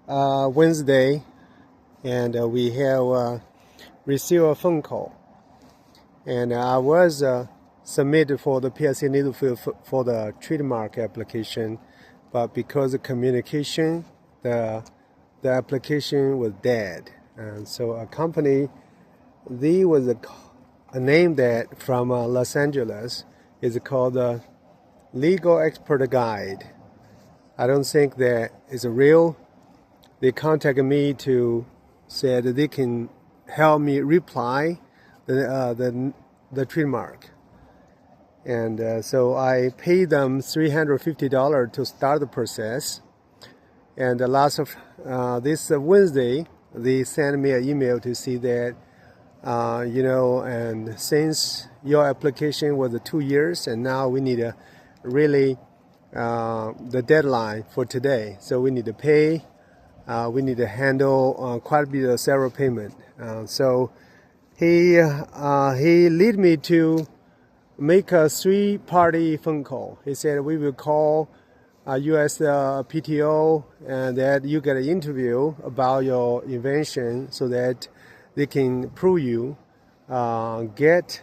Wednesday, and we have received a phone call. And I was submitted for the PLC needle field for the trademark application, but because of communication, the application was dead. And so a company, they was a name that from Los Angeles is called Legalezpertguide. I don't think that is real. They contacted me to say that they can help me reply the trademark. And so I paid them $350 to start the process. And the last of this Wednesday, they sent me an email to see that, and since your application was 2 years, and now we need a really the deadline for today. So we need to pay. We need to handle quite a bit of several payment. So he lead me to make a 3-party phone call. He said we will call U.S. PTO and that you get an interview about your invention so that they can prove you get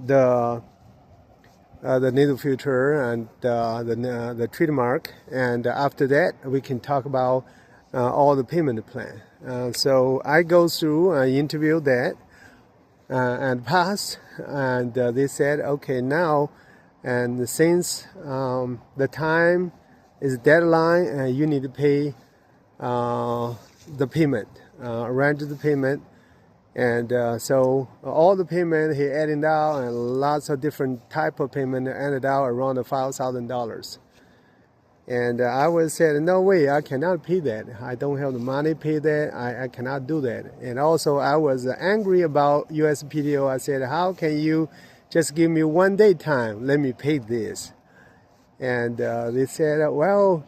the needle filter and the trademark, and after that we can talk about all the payment plan. So I go through an interview that and pass, and they said, okay, now, and since the time is deadline, you need to pay the payment, arrange the payment. And so all the payment he added out, and lots of different type of payment ended out around $5,000. And I was said, no way, I cannot pay that. I don't have the money to pay that. I cannot do that. And also I was angry about US PTO. I said, how can you just give me 1 day time? Let me pay this. And they said, well,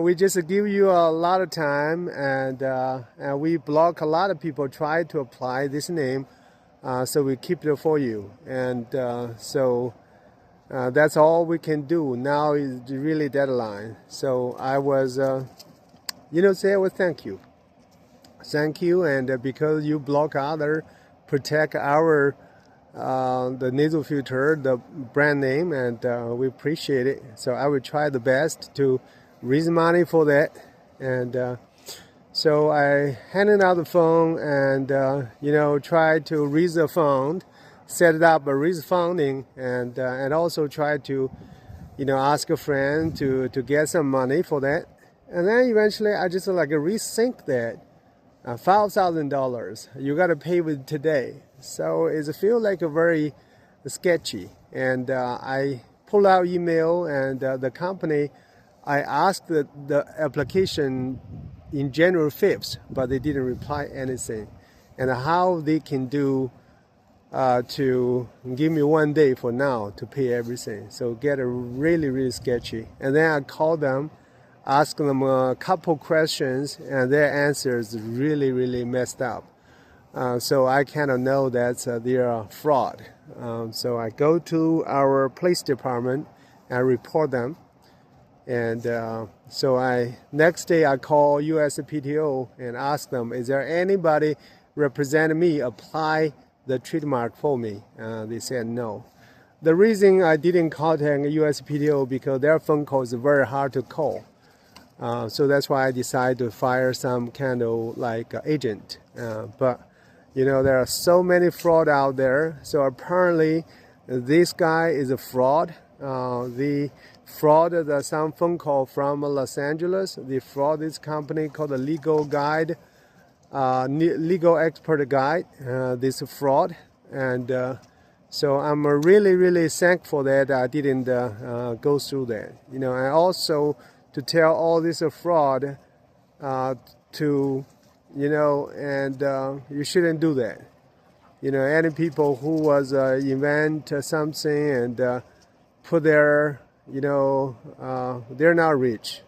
we just give you a lot of time, and we block a lot of people try to apply this name, so we keep it for you. And so that's all we can do. Now is really deadline. So I was, say, well, thank you. Thank you, and because you block other, protect our the nasal filter, the brand name, and we appreciate it. So I will try the best to raise money for that. And so I handed out the phone and tried to raise the fund, set it up, raise funding, and also try to ask a friend to get some money for that. And then eventually I just rethink that $5,000 you got to pay with today. So it feels like a very sketchy. And I pull out email, and the company, I asked the application in January 5th, but they didn't reply anything. And how they can do to give me 1 day for now to pay everything. So get a really, really sketchy. And then I called them, asked them a couple questions, and their answers really, really messed up. So I kind of know that they're fraud. So I go to our police department and report them. And so next day I call US PTO and ask them, is there anybody representing me apply the trademark for me? They said no. The reason I didn't contact US PTO because their phone call is very hard to call. So that's why I decided to fire some kind of agent. But there are so many fraud out there. So apparently this guy is a fraud. The fraud some phone call from Los Angeles. They fraud this company called the Legalezpertguide. This fraud, and so I'm really, really thankful that I didn't go through that. And also to tell all this fraud to you shouldn't do that. Any people who was invent something and put their they're not rich,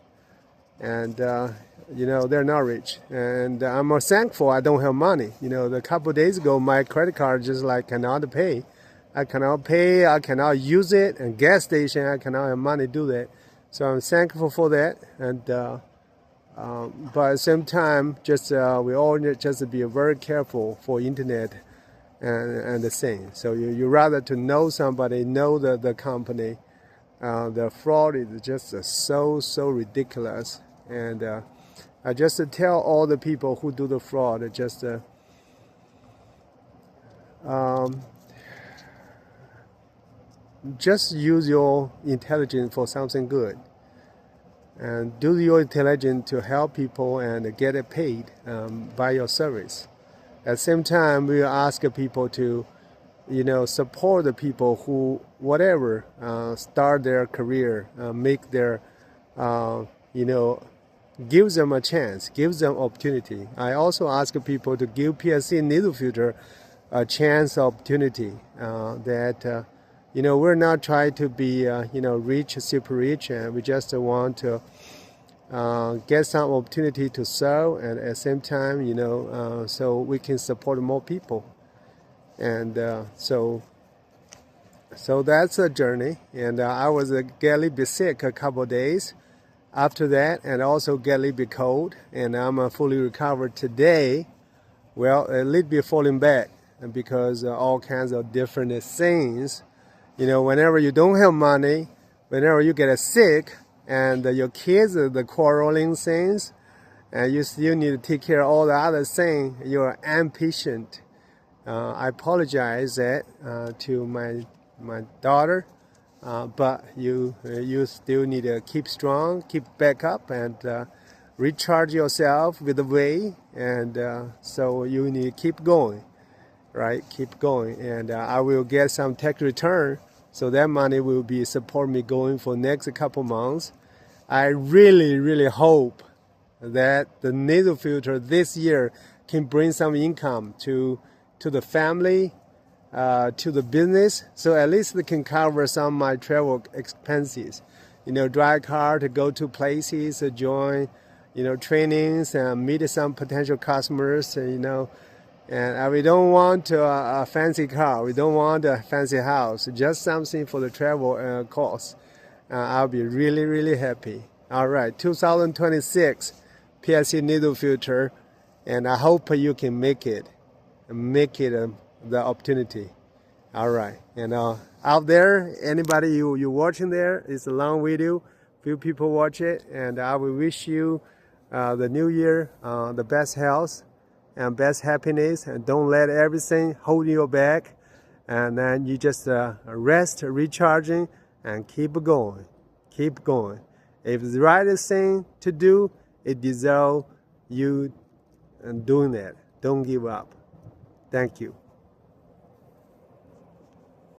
and they're not rich, and I'm thankful I don't have money. A couple of days ago my credit card just cannot pay. I cannot use it, and gas station I cannot have money to do that. So I'm thankful for that, and but at the same time, just we all need just be very careful for internet and the thing. So you rather to know somebody, know the company. The fraud is just so ridiculous, and I just tell all the people who do the fraud just use your intelligence for something good, and do your intelligence to help people and get it paid by your service. At the same time, we ask people to, support the people who, whatever, start their career, make their, gives them a chance, gives them opportunity. I also ask people to give PSC needle filter a chance, opportunity, that we're not trying to be rich, super rich, and we just want to get some opportunity to sell, and at the same time, so we can support more people. And so that's a journey. And I was get a little bit sick a couple of days after that, and also get a little bit cold, and I'm fully recovered today. Well, a little bit falling back because all kinds of different things. Whenever you don't have money, whenever you get sick, and your kids are the quarreling things, and you still need to take care of all the other things, you're impatient. I apologize that to my daughter, but you still need to keep strong, keep back up, and recharge yourself with the way, and so you need to keep going. Right, keep going, and I will get some tax return, so that money will be support me going for next couple months. I really hope that the needle filter this year can bring some income to the family, to the business, so at least they can cover some of my travel expenses. Drive car to go to places, join, trainings, and meet some potential customers, and we don't want a fancy car. We don't want a fancy house. Just something for the travel cost. I'll be really happy. All right, 2026 PSC needle filter, and I hope you can make it the opportunity. All right, and out there, anybody you watching there, it's a long video. Few people watch it, and I will wish you the new year the best health and best happiness, and don't let everything hold you back, and then you just rest, recharging, and keep going. If it's the right thing to do, it deserves you doing that. Don't give up. Thank you.